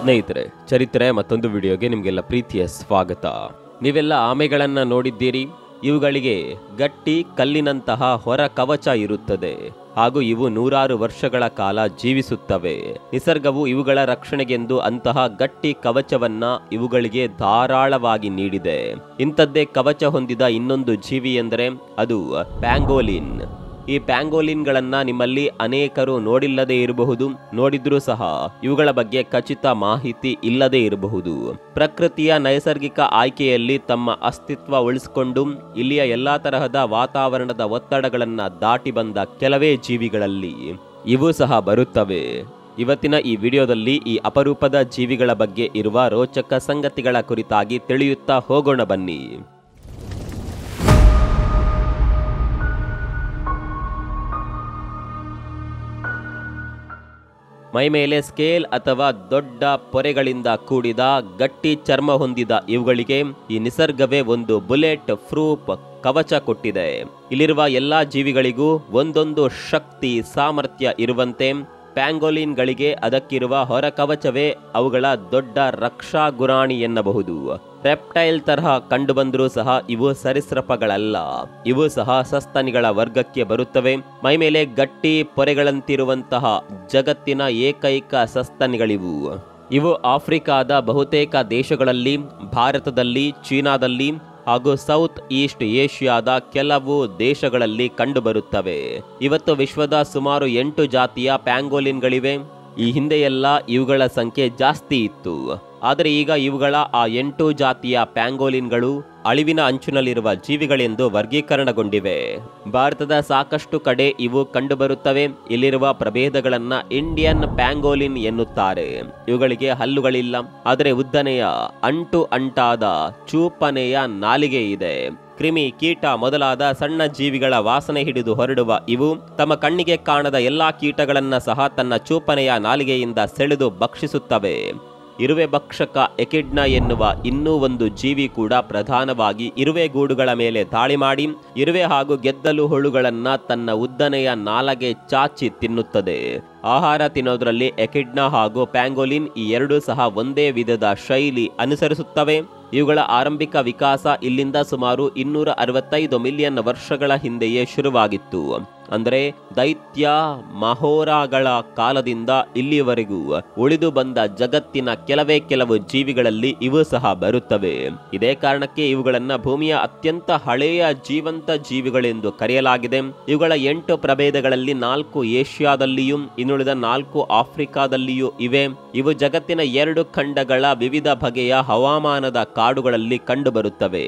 ಸ್ನೇಹಿತರೆ, ಚರಿತ್ರೆ ಮತ್ತೊಂದು ವಿಡಿಯೋಗೆ ನಿಮಗೆಲ್ಲ ಪ್ರೀತಿಯ ಸ್ವಾಗತ. ನೀವೆಲ್ಲ ಆಮೆಗಳನ್ನು ನೋಡಿದ್ದೀರಿ. ಇವುಗಳಿಗೆ ಗಟ್ಟಿ ಕಲ್ಲಿನಂತಹ ಹೊರ ಕವಚ ಇರುತ್ತದೆ ಹಾಗೂ ಇವು ನೂರಾರು ವರ್ಷಗಳ ಕಾಲ ಜೀವಿಸುತ್ತವೆ. ನಿಸರ್ಗವು ಇವುಗಳ ರಕ್ಷಣೆಗೆಂದು ಅಂತಹ ಗಟ್ಟಿ ಕವಚವನ್ನ ಇವುಗಳಿಗೆ ಧಾರಾಳವಾಗಿ ನೀಡಿದೆ. ಇಂಥದ್ದೇ ಕವಚ ಹೊಂದಿದ ಇನ್ನೊಂದು ಜೀವಿ ಎಂದರೆ ಅದು ಪ್ಯಾಂಗೋಲಿನ್. ಈ ಪ್ಯಾಂಗೋಲಿನ್ಗಳನ್ನ ನಿಮ್ಮಲ್ಲಿ ಅನೇಕರು ನೋಡಿಲ್ಲದೆ ಇರಬಹುದು, ನೋಡಿದ್ರೂ ಸಹ ಇವುಗಳ ಬಗ್ಗೆ ಖಚಿತ ಮಾಹಿತಿ ಇಲ್ಲದೆ ಇರಬಹುದು. ಪ್ರಕೃತಿಯ ನೈಸರ್ಗಿಕ ಆಯ್ಕೆಯಲ್ಲಿ ತಮ್ಮ ಅಸ್ತಿತ್ವ ಉಳಿಸಿಕೊಂಡು ಇಲ್ಲಿಯ ಎಲ್ಲಾ ತರಹದ ವಾತಾವರಣದ ಒತ್ತಡಗಳನ್ನ ದಾಟಿ ಬಂದ ಕೆಲವೇ ಜೀವಿಗಳಲ್ಲಿ ಇವು ಸಹ ಬರುತ್ತವೆ. ಇವತ್ತಿನ ಈ ವಿಡಿಯೋದಲ್ಲಿ ಈ ಅಪರೂಪದ ಜೀವಿಗಳ ಬಗ್ಗೆ ಇರುವ ರೋಚಕ ಸಂಗತಿಗಳ ಕುರಿತಾಗಿ ತಿಳಿಯುತ್ತಾ ಹೋಗೋಣ ಬನ್ನಿ. ಮೈಮೇಲೆ ಸ್ಕೇಲ್ ಅಥವಾ ದೊಡ್ಡ ಪೊರೆಗಳಿಂದ ಕೂಡಿದ ಗಟ್ಟಿ ಚರ್ಮ ಹೊಂದಿದ ಇವುಗಳಿಗೆ ಈ ನಿಸರ್ಗವೇ ಒಂದು ಬುಲೆಟ್ ಪ್ರೂಫ್ ಕವಚ ಕೊಟ್ಟಿದೆ. ಇಲ್ಲಿರುವ ಎಲ್ಲಾ ಜೀವಿಗಳಿಗೂ ಒಂದೊಂದು ಶಕ್ತಿ ಸಾಮರ್ಥ್ಯ ಇರುವಂತೆ ಪ್ಯಾಂಗೋಲಿನ್ಗಳಿಗೆ ಅದಕ್ಕಿರುವ ಹೊರ ಕವಚವೇ ಅವುಗಳ ದೊಡ್ಡ ರಕ್ಷಾ ಗುರಾಣಿ ಎನ್ನಬಹುದು. ರೆಪ್ಟೈಲ್ ತರಹ ಕಂಡುಬಂದರೂ ಸಹ ಇವು ಸರೀಸೃಪಗಳಲ್ಲ. ಇವು ಸಹ ಸಸ್ತನಿಗಳ ವರ್ಗಕ್ಕೆ ಬರುತ್ತವೆ. ಮೈಮೇಲೆ ಗಟ್ಟಿ ಪೊರೆಗಳಂತಿರುವಂತಹ ಜಗತ್ತಿನ ಏಕೈಕ ಸಸ್ತನಿಗಳಿವು. ಇವು ಆಫ್ರಿಕಾದ ಬಹುತೇಕ ದೇಶಗಳಲ್ಲಿ, ಭಾರತದಲ್ಲಿ, ಚೀನಾದಲ್ಲಿ ಹಾಗೂ ಸೌತ್ ಈಸ್ಟ್ ಏಷ್ಯಾದ ಕೆಲವು ದೇಶಗಳಲ್ಲಿ ಕಂಡುಬರುತ್ತವೆ. ಇವತ್ತು ವಿಶ್ವದ ಸುಮಾರು 8 ಜಾತಿಯ ಪ್ಯಾಂಗೋಲಿನ್ಗಳಿವೆ. ಈ ಹಿಂದೆಯೆಲ್ಲ ಇವುಗಳ ಸಂಖ್ಯೆ ಜಾಸ್ತಿ ಇತ್ತು. ಆದರೆ ಈಗ ಇವುಗಳ ಆ 8 ಜಾತಿಯ ಪ್ಯಾಂಗೋಲಿನ್ಗಳು ಅಳಿವಿನ ಅಂಚಿನಲ್ಲಿರುವ ಜೀವಿಗಳೆಂದು ವರ್ಗೀಕರಣಗೊಂಡಿವೆ. ಭಾರತದ ಸಾಕಷ್ಟು ಕಡೆ ಇವು ಕಂಡುಬರುತ್ತವೆ. ಇಲ್ಲಿರುವ ಪ್ರಭೇದಗಳನ್ನ ಇಂಡಿಯನ್ ಪ್ಯಾಂಗೋಲಿನ್ ಎನ್ನುತ್ತಾರೆ. ಇವುಗಳಿಗೆ ಹಲ್ಲುಗಳಿಲ್ಲ, ಆದರೆ ಉದ್ದನೆಯ ಅಂಟಾದ ಚೂಪನೆಯ ನಾಲಿಗೆ ಇದೆ. ಕ್ರಿಮಿ, ಕೀಟ ಮೊದಲಾದ ಸಣ್ಣ ಜೀವಿಗಳ ವಾಸನೆ ಹಿಡಿದು ಹೊರಡುವ ಇವು ತಮ್ಮ ಕಣ್ಣಿಗೆ ಕಾಣದ ಎಲ್ಲಾ ಕೀಟಗಳನ್ನ ಸಹ ತನ್ನ ಚೂಪನೆಯ ನಾಲಿಗೆಯಿಂದ ಸೆಳೆದು ಭಕ್ಷಿಸುತ್ತವೆ. ಇರುವೆ ಭಕ್ಷಕ ಎಕಿಡ್ನ ಎನ್ನುವ ಇನ್ನೂ ಒಂದು ಜೀವಿ ಕೂಡ ಪ್ರಧಾನವಾಗಿ ಇರುವೆ ಗೂಡುಗಳ ಮೇಲೆ ದಾಳಿ ಮಾಡಿ ಇರುವೆ ಹಾಗೂ ಗೆದ್ದಲು ಹುಳುಗಳನ್ನ ತನ್ನ ಉದ್ದನೆಯ ನಾಲಗೆ ಚಾಚಿ ತಿನ್ನುತ್ತದೆ. ಆಹಾರ ತಿನ್ನೋದ್ರಲ್ಲಿ ಎಕಿಡ್ನ ಹಾಗೂ ಪ್ಯಾಂಗೋಲಿನ್ ಈ ಎರಡೂ ಸಹ ಒಂದೇ ವಿಧದ ಶೈಲಿ ಅನುಸರಿಸುತ್ತವೆ. ಇವುಗಳ ಆರಂಭಿಕ ವಿಕಾಸ ಇಲ್ಲಿಂದ ಸುಮಾರು 265 ಮಿಲಿಯನ್ ವರ್ಷಗಳ ಹಿಂದೆಯೇ ಶುರುವಾಗಿತ್ತು. ಅಂದರೆ ದೈತ್ಯ ಮಹೋರಾಗಳ ಕಾಲದಿಂದ ಇಲ್ಲಿಯವರೆಗೂ ಉಳಿದು ಬಂದ ಜಗತ್ತಿನ ಕೆಲವು ಜೀವಿಗಳಲ್ಲಿ ಇವು ಸಹ ಬರುತ್ತವೆ. ಇದೇ ಕಾರಣಕ್ಕೆ ಇವುಗಳನ್ನ ಭೂಮಿಯ ಅತ್ಯಂತ ಹಳೆಯ ಜೀವಂತ ಜೀವಿಗಳೆಂದು ಕರೆಯಲಾಗಿದೆ. ಇವುಗಳ 8 ಪ್ರಭೇದಗಳಲ್ಲಿ 4 ಏಷ್ಯಾದಲ್ಲಿಯೂ ಇನ್ನುಳಿದ 4 ಆಫ್ರಿಕಾದಲ್ಲಿಯೂ ಇವೆ. ಇವು ಜಗತ್ತಿನ 2 ಖಂಡಗಳ ವಿವಿಧ ಬಗೆಯ ಹವಾಮಾನದ ಕಾಡುಗಳಲ್ಲಿ ಕಂಡುಬರುತ್ತವೆ.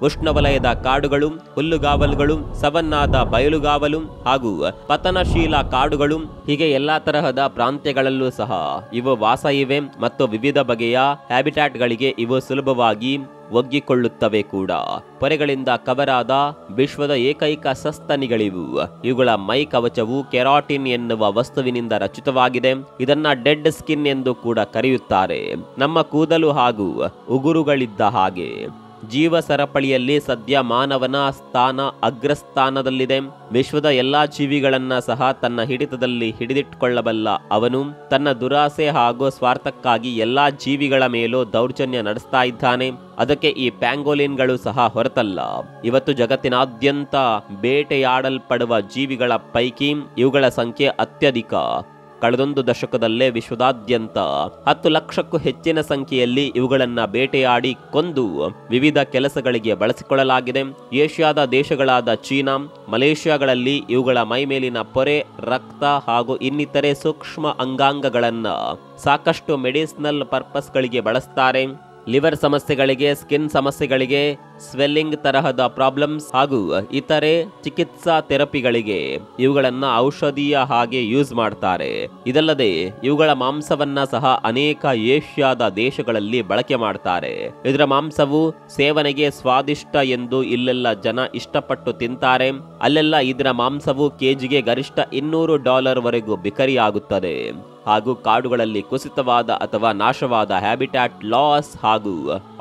ಉಷ್ಣವಲಯದ ಕಾಡುಗಳು, ಹುಲ್ಲುಗಾವಲುಗಳು, ಸವನ್ನಾದ ಬಯಲುಗಾವಲು ಹಾಗೂ ಪತನಶೀಲ ಕಾಡುಗಳು, ಹೀಗೆ ಎಲ್ಲಾ ತರಹದ ಪ್ರಾಂತ್ಯಗಳಲ್ಲೂ ಸಹ ಇವು ವಾಸ ಇವೆ ಮತ್ತು ವಿವಿಧ ಬಗೆಯ ಹ್ಯಾಬಿಟ್ಯಾಟ್ಗಳಿಗೆ ಇವು ಸುಲಭವಾಗಿ ಒಗ್ಗಿಕೊಳ್ಳುತ್ತವೆ ಕೂಡ. ಪೊರೆಗಳಿಂದ ಕವರಾದ ವಿಶ್ವದ ಏಕೈಕ ಸಸ್ತನಿಗಳಿವು. ಇವುಗಳ ಮೈ ಕವಚವು ಕೆರಾಟಿನ್ ಎನ್ನುವ ವಸ್ತುವಿನಿಂದ ರಚಿತವಾಗಿದೆ. ಇದನ್ನ ಡೆಡ್ ಸ್ಕಿನ್ ಎಂದು ಕೂಡ ಕರೆಯುತ್ತಾರೆ. ನಮ್ಮ ಕೂದಲು ಹಾಗೂ ಉಗುರುಗಳಿದ್ದ ಹಾಗೆ. ಜೀವ ಸರಪಳಿಯಲ್ಲಿ ಸದ್ಯ ಮಾನವನ ಸ್ಥಾನ ಅಗ್ರಸ್ಥಾನದಲ್ಲಿದೆ. ವಿಶ್ವದ ಎಲ್ಲಾ ಜೀವಿಗಳನ್ನ ಸಹ ತನ್ನ ಹಿಡಿತದಲ್ಲಿ ಹಿಡಿದಿಟ್ಟುಕೊಳ್ಳಬಲ್ಲ ಅವನು ತನ್ನ ದುರಾಸೆ ಹಾಗೂ ಸ್ವಾರ್ಥಕ್ಕಾಗಿ ಎಲ್ಲಾ ಜೀವಿಗಳ ಮೇಲೂ ದೌರ್ಜನ್ಯ ನಡೆಸ್ತಾ ಇದ್ದಾನೆ. ಅದಕ್ಕೆ ಈ ಪ್ಯಾಂಗೋಲಿನ್ಗಳು ಸಹ ಹೊರತಲ್ಲ. ಇವತ್ತು ಜಗತ್ತಿನಾದ್ಯಂತ ಬೇಟೆಯಾಡಲ್ಪಡುವ ಜೀವಿಗಳ ಪೈಕಿ ಇವುಗಳ ಸಂಖ್ಯೆ ಅತ್ಯಧಿಕ. ಕಳೆದೊಂದು ದಶಕದಲ್ಲೇ ವಿಶ್ವದಾದ್ಯಂತ 10 ಲಕ್ಷಕ್ಕೂ ಹೆಚ್ಚಿನ ಸಂಖ್ಯೆಯಲ್ಲಿ ಇವುಗಳನ್ನ ಬೇಟೆಯಾಡಿ ಕೊಂದು ವಿವಿಧ ಕೆಲಸಗಳಿಗೆ ಬಳಸಿಕೊಳ್ಳಲಾಗಿದೆ. ಏಷ್ಯಾದ ದೇಶಗಳಾದ ಚೀನಾ, ಮಲೇಷ್ಯಾಗಳಲ್ಲಿ ಇವುಗಳ ಮೈಮೇಲಿನ ಪೊರೆ, ರಕ್ತ ಹಾಗೂ ಇನ್ನಿತರೆ ಸೂಕ್ಷ್ಮ ಅಂಗಾಂಗಗಳನ್ನ ಸಾಕಷ್ಟು ಮೆಡಿಸಿನಲ್ ಪರ್ಪಸ್ಗಳಿಗೆ ಬಳಸ್ತಾರೆ. ಲಿವರ್ ಸಮಸ್ಯೆಗಳಿಗೆ, ಸ್ಕಿನ್ ಸಮಸ್ಯೆಗಳಿಗೆ, ಸ್ವೆಲ್ಲಿಂಗ್ ತರಹದ ಪ್ರಾಬ್ಲಮ್ಸ್ ಹಾಗೂ ಇತರೆ ಚಿಕಿತ್ಸಾ ಥೆರಪಿಗಳಿಗೆ ಇವುಗಳನ್ನ ಔಷಧೀಯ ಹಾಗೆ ಯೂಸ್ ಮಾಡ್ತಾರೆ. ಇದಲ್ಲದೆ ಇವುಗಳ ಮಾಂಸವನ್ನ ಸಹ ಅನೇಕ ಏಷ್ಯಾದ ದೇಶಗಳಲ್ಲಿ ಬಳಕೆ ಮಾಡ್ತಾರೆ. ಇದರ ಮಾಂಸವು ಸೇವನೆಗೆ ಸ್ವಾದಿಷ್ಟ ಎಂದು ಇಲ್ಲೆಲ್ಲ ಜನ ಇಷ್ಟಪಟ್ಟು ತಿಂತಾರೆ. ಅಲ್ಲೆಲ್ಲ ಇದರ ಮಾಂಸವು ಕೆಜಿಗೆ ಗರಿಷ್ಠ $200 ವರೆಗೂ ಬಿಕರಿಯಾಗುತ್ತದೆ. ಹಾಗೂ ಕಾಡುಗಳಲ್ಲಿ ಕುಸಿತವಾದ ಅಥವಾ ನಾಶವಾದ ಹ್ಯಾಬಿಟ್ಯಾಟ್ ಲಾಸ್ ಹಾಗೂ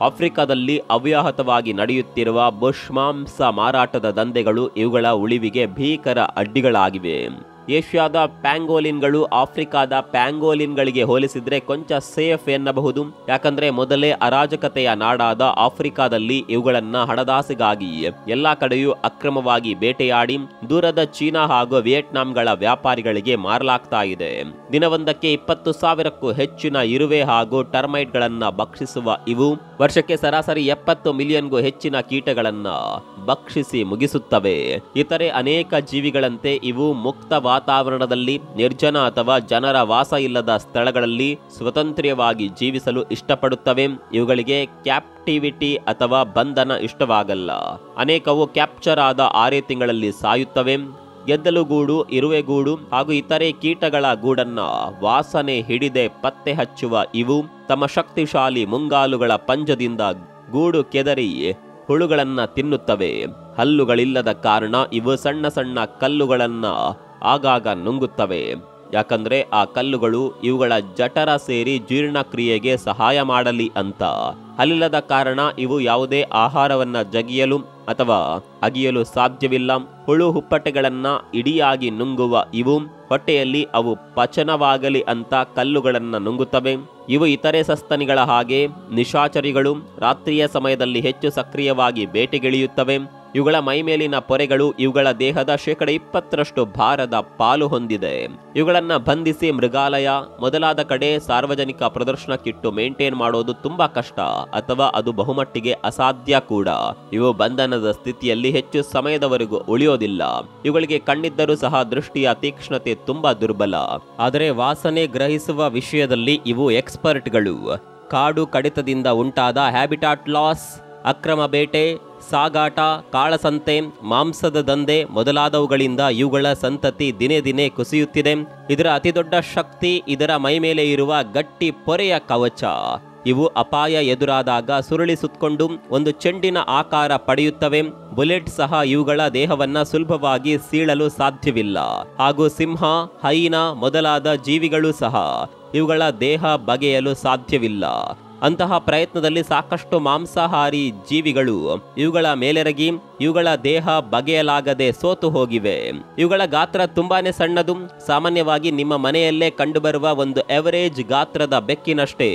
ಆಫ್ರಿಕಾದಲ್ಲಿ ಅವ್ಯಾಹತವಾಗಿ ನಡೆಯುತ್ತಿರುವ ಬುಷ್ ಮಾಂಸ ಮಾರಾಟದ ದಂಧೆಗಳು ಇವುಗಳ ಉಳಿವಿಗೆ ಭೀಕರ ಅಡ್ಡಿಗಳಾಗಿವೆ. ಏಷ್ಯಾದ ಪ್ಯಾಂಗೋಲಿನ್ಗಳು ಆಫ್ರಿಕಾದ ಪ್ಯಾಂಗೋಲಿನ್ಗಳಿಗೆ ಹೋಲಿಸಿದ್ರೆ ಕೊಂಚ ಸೇಫ್ ಎನ್ನಬಹುದು. ಯಾಕಂದ್ರೆ ಮೊದಲೇ ಅರಾಜಕತೆಯ ನಾಡಾದ ಆಫ್ರಿಕಾದಲ್ಲಿ ಇವುಗಳನ್ನ ಹಣದಾಸೆಗಾಗಿ ಎಲ್ಲಾ ಕಡೆಯೂ ಅಕ್ರಮವಾಗಿ ಬೇಟೆಯಾಡಿ ದೂರದ ಚೀನಾ ಹಾಗೂ ವಿಯೆಟ್ನಾಂಗಳ ವ್ಯಾಪಾರಿಗಳಿಗೆ ಮಾರಲಾಗ್ತಾ ಇದೆ. ದಿನವೊಂದಕ್ಕೆ 20,000ಕ್ಕೂ ಹೆಚ್ಚಿನ ಇರುವೆ ಹಾಗೂ ಟರ್ಮೈಟ್ ಗಳನ್ನ ಭಕ್ಷಿಸುವ ಇವು ವರ್ಷಕ್ಕೆ ಸರಾಸರಿ 70 ಮಿಲಿಯನ್ಗೂ ಹೆಚ್ಚಿನ ಕೀಟಗಳನ್ನ ಭಕ್ಷಿಸಿ ಮುಗಿಸುತ್ತವೆ. ಇತರೆ ಅನೇಕ ಜೀವಿಗಳಂತೆ ಇವು ಮುಕ್ತ ವಾತಾವರಣದಲ್ಲಿ, ನಿರ್ಜನ ಅಥವಾ ಜನರ ವಾಸ ಇಲ್ಲದ ಸ್ಥಳಗಳಲ್ಲಿ ಸ್ವತಂತ್ರವಾಗಿ ಜೀವಿಸಲು ಇಷ್ಟಪಡುತ್ತವೆ. ಇವುಗಳಿಗೆ ಕ್ಯಾಪ್ಟಿವಿಟಿ ಅಥವಾ ಬಂಧನ ಇಷ್ಟವಾಗಲ್ಲ. ಅನೇಕವು ಕ್ಯಾಪ್ಚರ್ ಆದ 6 ತಿಂಗಳಲ್ಲಿ ಸಾಯುತ್ತವೆ. ಗೆದ್ದಲುಗೂಡು, ಇರುವೆಗೂಡು ಹಾಗೂ ಇತರೆ ಕೀಟಗಳ ಗೂಡನ್ನ ವಾಸನೆ ಹಿಡಿದೆ ಪತ್ತೆ ಹಚ್ಚುವ ಇವು ತಮ್ಮ ಶಕ್ತಿಶಾಲಿ ಮುಂಗಾಲುಗಳ ಪಂಜದಿಂದ ಗೂಡು ಕೆದರಿ ಹುಳುಗಳನ್ನ ತಿನ್ನುತ್ತವೆ. ಹಲ್ಲುಗಳಿಲ್ಲದ ಕಾರಣ ಇವು ಸಣ್ಣ ಸಣ್ಣ ಕಲ್ಲುಗಳನ್ನ ಆಗಾಗ ನುಂಗುತ್ತವೆ. ಯಾಕಂದ್ರೆ ಆ ಕಲ್ಲುಗಳು ಇವುಗಳ ಜಠರ ಸೇರಿ ಜೀರ್ಣಕ್ರಿಯೆಗೆ ಸಹಾಯ ಮಾಡಲಿ ಅಂತ. ಹಲ್ಲಿಲ್ಲದ ಕಾರಣ ಇವು ಯಾವುದೇ ಆಹಾರವನ್ನ ಜಗಿಯಲು ಅಥವಾ ಅಗಿಯಲು ಸಾಧ್ಯವಿಲ್ಲ. ಹುಳು ಹುಪ್ಪಟೆಗಳನ್ನ ಇಡಿಯಾಗಿ ನುಂಗುವ ಇವು ಹೊಟ್ಟೆಯಲ್ಲಿ ಅವು ಪಚನವಾಗಲಿ ಅಂತ ಕಲ್ಲುಗಳನ್ನ ನುಂಗುತ್ತವೆ. ಇವು ಇತರೆ ಸಸ್ತನಿಗಳ ಹಾಗೆ ನಿಶಾಚರಿಗಳು. ರಾತ್ರಿಯ ಸಮಯದಲ್ಲಿ ಹೆಚ್ಚು ಸಕ್ರಿಯವಾಗಿ ಬೇಟೆಗಿಳಿಯುತ್ತವೆ. ಇವುಗಳ ಮೈಮೇಲಿನ ಪೊರೆಗಳು ಇವುಗಳ ದೇಹದ 20% ಭಾರದ ಪಾಲು ಹೊಂದಿದೆ. ಇವುಗಳನ್ನ ಬಂಧಿಸಿ ಮೃಗಾಲಯ ಮೊದಲಾದ ಕಡೆ ಸಾರ್ವಜನಿಕ ಪ್ರದರ್ಶನಕ್ಕಿಟ್ಟು ಮೇಂಟೈನ್ ಮಾಡೋದು ತುಂಬಾ ಕಷ್ಟ ಅಥವಾ ಅದು ಬಹುಮಟ್ಟಿಗೆ ಅಸಾಧ್ಯ ಕೂಡ. ಇವು ಬಂಧನದ ಸ್ಥಿತಿಯಲ್ಲಿ ಹೆಚ್ಚು ಸಮಯದವರೆಗೂ ಉಳಿಯೋದಿಲ್ಲ. ಇವುಗಳಿಗೆ ಕಣ್ಣಿದ್ದರೂ ಸಹ ದೃಷ್ಟಿಯ ತೀಕ್ಷ್ಣತೆ ತುಂಬಾ ದುರ್ಬಲ. ಆದರೆ ವಾಸನೆ ಗ್ರಹಿಸುವ ವಿಷಯದಲ್ಲಿ ಇವು ಎಕ್ಸ್ಪರ್ಟ್ಗಳು. ಕಾಡು ಕಡಿತದಿಂದ ಉಂಟಾದ ಹ್ಯಾಬಿಟಾಟ್ ಲಾಸ್, ಅಕ್ರಮ ಬೇಟೆ, ಸಾಗಾಟ, ಕಾಳಸಂತೆ, ಮಾಂಸದ ದಂಧೆ ಮೊದಲಾದವುಗಳಿಂದ ಇವುಗಳ ಸಂತತಿ ದಿನೇ ದಿನೇ ಕುಸಿಯುತ್ತಿದೆ. ಇದರ ಅತಿದೊಡ್ಡ ಶಕ್ತಿ ಇದರ ಮೈಮೇಲೆ ಇರುವ ಗಟ್ಟಿ ಪೊರೆಯ ಕವಚ. ಇವು ಅಪಾಯ ಎದುರಾದಾಗ ಸುರುಳಿ ಸುತ್ತಕೊಂಡು ಒಂದು ಚೆಂಡಿನ ಆಕಾರ ಪಡೆಯುತ್ತವೆ. ಬುಲೆಟ್ ಸಹ ಇವುಗಳ ದೇಹವನ್ನ ಸುಲಭವಾಗಿ ಸೀಳಲು ಸಾಧ್ಯವಿಲ್ಲ. ಹಾಗೂ ಸಿಂಹ, ಹೈನಾ ಮೊದಲಾದ ಜೀವಿಗಳು ಸಹ ಇವುಗಳ ದೇಹ ಬಗೆಯಲು ಸಾಧ್ಯವಿಲ್ಲ. ಅಂತಹ ಪ್ರಯತ್ನದಲ್ಲಿ ಸಾಕಷ್ಟು ಮಾಂಸಾಹಾರಿ ಜೀವಿಗಳು ಇವುಗಳ ಮೇಲೆರಗಿ ಇವುಗಳ ದೇಹ ಬಗೆಯಲಾಗದೆ ಸೋತು ಹೋಗಿವೆ. ಇವುಗಳ ಗಾತ್ರ ತುಂಬಾನೇ ಸಣ್ಣದು. ಸಾಮಾನ್ಯವಾಗಿ ನಿಮ್ಮ ಮನೆಯಲ್ಲೇ ಕಂಡುಬರುವ ಒಂದು ಎವರೇಜ್ ಗಾತ್ರದ ಬೆಕ್ಕಿನಷ್ಟೇ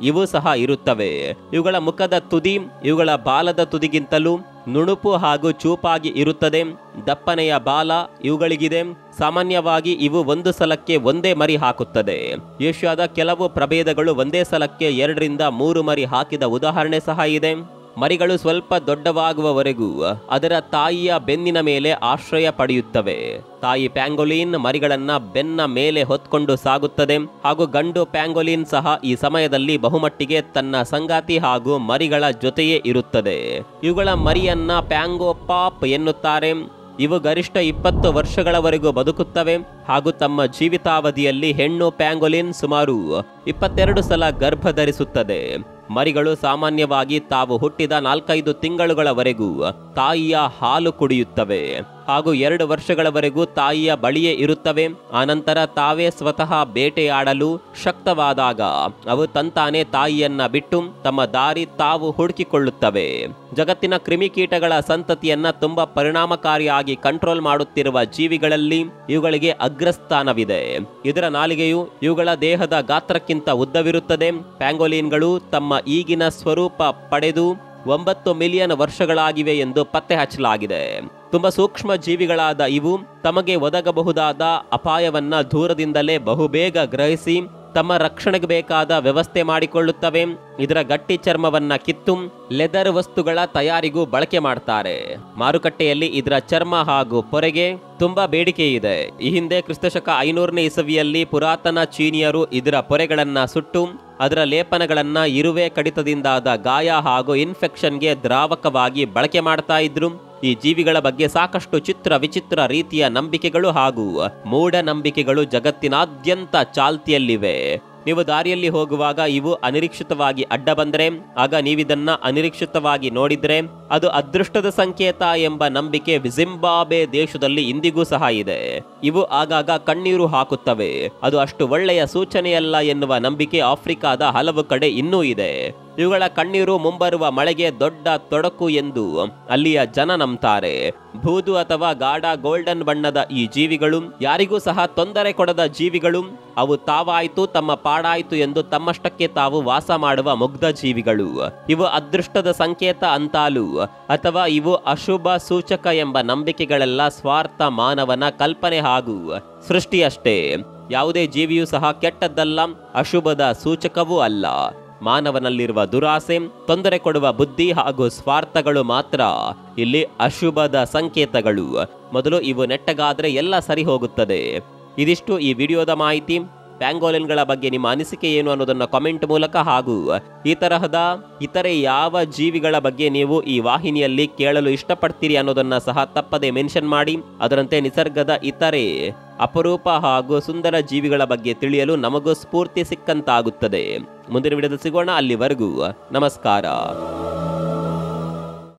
ಇವು ಸಹ ಇರುತ್ತವೆ. ಇವುಗಳ ಮುಖದ ತುದಿ ಇವುಗಳ ಬಾಲದ ತುದಿಗಿಂತಲೂ ನುಣುಪು ಹಾಗೂ ಚೂಪಾಗಿ ಇರುತ್ತದೆ. ದಪ್ಪನೆಯ ಬಾಲ ಇವುಗಳಿಗಿದೆ. ಸಾಮಾನ್ಯವಾಗಿ ಇವು ಒಂದು ಸಲಕ್ಕೆ ಒಂದೇ ಮರಿ ಹಾಕುತ್ತದೆ. ಏಷ್ಯಾದ ಕೆಲವು ಪ್ರಭೇದಗಳು ಒಂದೇ ಸಲಕ್ಕೆ 2 ರಿಂದ 3 ಮರಿ ಹಾಕಿದ ಉದಾಹರಣೆ ಸಹ ಇದೆ. ಮರಿಗಳು ಸ್ವಲ್ಪ ದೊಡ್ಡವಾಗುವವರೆಗೂ ಅದರ ತಾಯಿಯ ಬೆನ್ನಿನ ಮೇಲೆ ಆಶ್ರಯ ಪಡೆಯುತ್ತವೆ. ತಾಯಿ ಪ್ಯಾಂಗೋಲಿನ್ ಮರಿಗಳನ್ನ ಬೆನ್ನ ಮೇಲೆ ಹೊತ್ಕೊಂಡು ಸಾಗುತ್ತದೆ ಹಾಗೂ ಗಂಡು ಪ್ಯಾಂಗೋಲಿನ್ ಸಹ ಈ ಸಮಯದಲ್ಲಿ ಬಹುಮಟ್ಟಿಗೆ ತನ್ನ ಸಂಗಾತಿ ಹಾಗೂ ಮರಿಗಳ ಜೊತೆಯೇ ಇರುತ್ತದೆ. ಇವುಗಳ ಮರಿಯನ್ನ ಪ್ಯಾಂಗೋ ಪಾಪ್ ಎನ್ನುತ್ತಾರೆ. ಇವು ಗರಿಷ್ಠ 20 ವರ್ಷಗಳವರೆಗೂ ಬದುಕುತ್ತವೆ ಹಾಗೂ ತಮ್ಮ ಜೀವಿತಾವಧಿಯಲ್ಲಿ ಹೆಣ್ಣು ಪ್ಯಾಂಗೋಲಿನ್ ಸುಮಾರು 22 ಸಲ ಗರ್ಭ ಧರಿಸುತ್ತದೆ. ಮರಿಗಳು ಸಾಮಾನ್ಯವಾಗಿ ತಾವು ಹುಟ್ಟಿದ 4-5 ತಿಂಗಳುಗಳವರೆಗೂ ತಾಯಿಯ ಹಾಲು ಕುಡಿಯುತ್ತವೆ ಹಾಗೂ 2 ವರ್ಷಗಳವರೆಗೂ ತಾಯಿಯ ಬಳಿಯೇ ಇರುತ್ತವೆ. ಆನಂತರ ತಾವೇ ಸ್ವತಃ ಬೇಟೆಯಾಡಲು ಶಕ್ತವಾದಾಗ ಅವು ತಂತಾನೆ ತಾಯಿಯನ್ನ ಬಿಟ್ಟು ತಮ್ಮ ದಾರಿ ತಾವು ಹುಡುಕಿಕೊಳ್ಳುತ್ತವೆ. ಜಗತ್ತಿನ ಕ್ರಿಮಿಕೀಟಗಳ ಸಂತತಿಯನ್ನ ತುಂಬಾ ಪರಿಣಾಮಕಾರಿಯಾಗಿ ಕಂಟ್ರೋಲ್ ಮಾಡುತ್ತಿರುವ ಜೀವಿಗಳಲ್ಲಿ ಇವುಗಳಿಗೆ ಅಗ್ರಸ್ಥಾನವಿದೆ. ಇದರ ನಾಲಿಗೆಯು ಇವುಗಳ ದೇಹದ ಗಾತ್ರಕ್ಕಿಂತ ಉದ್ದವಿರುತ್ತದೆ. ಪ್ಯಾಂಗೋಲಿನ್ಗಳು ತಮ್ಮ ಈಗಿನ ಸ್ವರೂಪ ಪಡೆದು 9 ಮಿಲಿಯನ್ ವರ್ಷಗಳಾಗಿವೆ ಎಂದು ಪತ್ತೆ ಹಚ್ಚಲಾಗಿದೆ. ತುಂಬಾ ಸೂಕ್ಷ್ಮ ಜೀವಿಗಳಾದ ಇವು ತಮಗೆ ಒದಗಬಹುದಾದ ಅಪಾಯವನ್ನ ದೂರದಿಂದಲೇ ಬಹುಬೇಗ ಗ್ರಹಿಸಿ ತಮ್ಮ ರಕ್ಷಣೆಗೆ ಬೇಕಾದ ವ್ಯವಸ್ಥೆ ಮಾಡಿಕೊಳ್ಳುತ್ತವೆ. ಇದರ ಗಟ್ಟಿ ಚರ್ಮವನ್ನ ಕಿತ್ತು ಲೆದರ್ ವಸ್ತುಗಳ ತಯಾರಿಗೂ ಬಳಕೆ ಮಾಡ್ತಾರೆ. ಮಾರುಕಟ್ಟೆಯಲ್ಲಿ ಇದರ ಚರ್ಮ ಹಾಗೂ ಪೊರೆಗೆ ತುಂಬಾ ಬೇಡಿಕೆ ಇದೆ. ಈ ಹಿಂದೆ ಕ್ರಿಸ್ತಶಕ 500ನೇ ಇಸವಿಯಲ್ಲಿ ಪುರಾತನ ಚೀನಿಯರು ಇದರ ಪೊರೆಗಳನ್ನ ಸುಟ್ಟು ಅದರ ಲೇಪನಗಳನ್ನ ಇರುವೆ ಕಡಿತದಿಂದಾದ ಗಾಯ ಹಾಗೂ ಇನ್ಫೆಕ್ಷನ್ಗೆ ದ್ರಾವಕವಾಗಿ ಬಳಕೆ ಮಾಡ್ತಾ ಇದ್ರು. ಈ ಜೀವಿಗಳ ಬಗ್ಗೆ ಸಾಕಷ್ಟು ಚಿತ್ರ ವಿಚಿತ್ರ ರೀತಿಯ ನಂಬಿಕೆಗಳು ಹಾಗೂ ಮೂಢನಂಬಿಕೆಗಳು ಜಗತ್ತಿನಾದ್ಯಂತ ಚಾಲ್ತಿಯಲ್ಲಿವೆ. ನೀವು ದಾರಿಯಲ್ಲಿ ಹೋಗುವಾಗ ಇವು ಅನಿರೀಕ್ಷಿತವಾಗಿ ಅಡ್ಡ ಬಂದರೆ ಆಗ ನೀವಿದನ್ನ ಅನಿರೀಕ್ಷಿತವಾಗಿ ನೋಡಿದ್ರೆ ಅದು ಅದೃಷ್ಟದ ಸಂಕೇತ ಎಂಬ ನಂಬಿಕೆ ಜಿಂಬಾಬ್ವೆ ದೇಶದಲ್ಲಿ ಇಂದಿಗೂ ಸಹ ಇದೆ. ಇವು ಆಗಾಗ ಕಣ್ಣೀರು ಹಾಕುತ್ತವೆ. ಅದು ಅಷ್ಟು ಒಳ್ಳೆಯ ಸೂಚನೆಯಲ್ಲ ಎನ್ನುವ ನಂಬಿಕೆ ಆಫ್ರಿಕಾದ ಹಲವು ಕಡೆ ಇನ್ನೂ ಇದೆ. ಇವುಗಳ ಕಣ್ಣೀರು ಮುಂಬರುವ ಮಳೆಗೆ ದೊಡ್ಡ ತೊಡಕು ಎಂದು ಅಲ್ಲಿಯ ಜನ ನಂಬ್ತಾರೆ. ಬೂದು ಅಥವಾ ಗಾಢ ಗೋಲ್ಡನ್ ಬಣ್ಣದ ಈ ಜೀವಿಗಳು ಯಾರಿಗೂ ಸಹ ತೊಂದರೆ ಕೊಡದ ಜೀವಿಗಳು. ಅವು ತಾವಾಯ್ತು ತಮ್ಮ ಪಾಡಾಯ್ತು ಎಂದು ತಮ್ಮಷ್ಟಕ್ಕೆ ತಾವು ವಾಸ ಮಾಡುವ ಮುಗ್ಧ ಜೀವಿಗಳು. ಇವು ಅದೃಷ್ಟದ ಸಂಕೇತ ಅಂತಾಲು ಅಥವಾ ಇವು ಅಶುಭ ಸೂಚಕ ಎಂಬ ನಂಬಿಕೆಗಳೆಲ್ಲ ಸ್ವಾರ್ಥ ಮಾನವನ ಕಲ್ಪನೆ ಹಾಗೂ ಸೃಷ್ಟಿಯಷ್ಟೇ. ಯಾವುದೇ ಜೀವಿಯೂ ಸಹ ಕೆಟ್ಟದ್ದಲ್ಲ, ಅಶುಭದ ಸೂಚಕವೂ ಅಲ್ಲ. ಮಾನವನಲ್ಲಿರುವ ದುರಾಸೆ, ತೊಂದರೆ ಕೊಡುವ ಬುದ್ಧಿ ಹಾಗೂ ಸ್ವಾರ್ಥಗಳು ಮಾತ್ರ ಇಲ್ಲಿ ಅಶುಭದ ಸಂಕೇತಗಳು. ಮೊದಲು ಇವು ನೆಟ್ಟಗಾದ್ರೆ ಎಲ್ಲ ಸರಿ ಹೋಗುತ್ತದೆ. ಇದಿಷ್ಟು ಈ ವಿಡಿಯೋದ ಮಾಹಿತಿ. ಪ್ಯಾಂಗೋಲಿನ್ಗಳ ಬಗ್ಗೆ ನಿಮ್ಮ ಅನಿಸಿಕೆ ಏನು ಅನ್ನೋದನ್ನು ಕಾಮೆಂಟ್ ಮೂಲಕ ಹಾಗೂ ಈ ತರಹದ ಇತರೆ ಯಾವ ಜೀವಿಗಳ ಬಗ್ಗೆ ನೀವು ಈ ವಾಹಿನಿಯಲ್ಲಿ ಕೇಳಲು ಇಷ್ಟಪಡ್ತೀರಿ ಅನ್ನೋದನ್ನ ಸಹ ತಪ್ಪದೆ ಮೆನ್ಷನ್ ಮಾಡಿ. ಅದರಂತೆ ನಿಸರ್ಗದ ಇತರೆ ಅಪರೂಪ ಹಾಗೂ ಸುಂದರ ಜೀವಿಗಳ ಬಗ್ಗೆ ತಿಳಿಯಲು ನಮಗೂ ಸ್ಫೂರ್ತಿ ಸಿಕ್ಕಂತಾಗುತ್ತದೆ. ಮುಂದಿನ ವಿಡಿಯೋದಲ್ಲಿ ಸಿಗೋಣ. ಅಲ್ಲಿವರೆಗೂ ನಮಸ್ಕಾರ.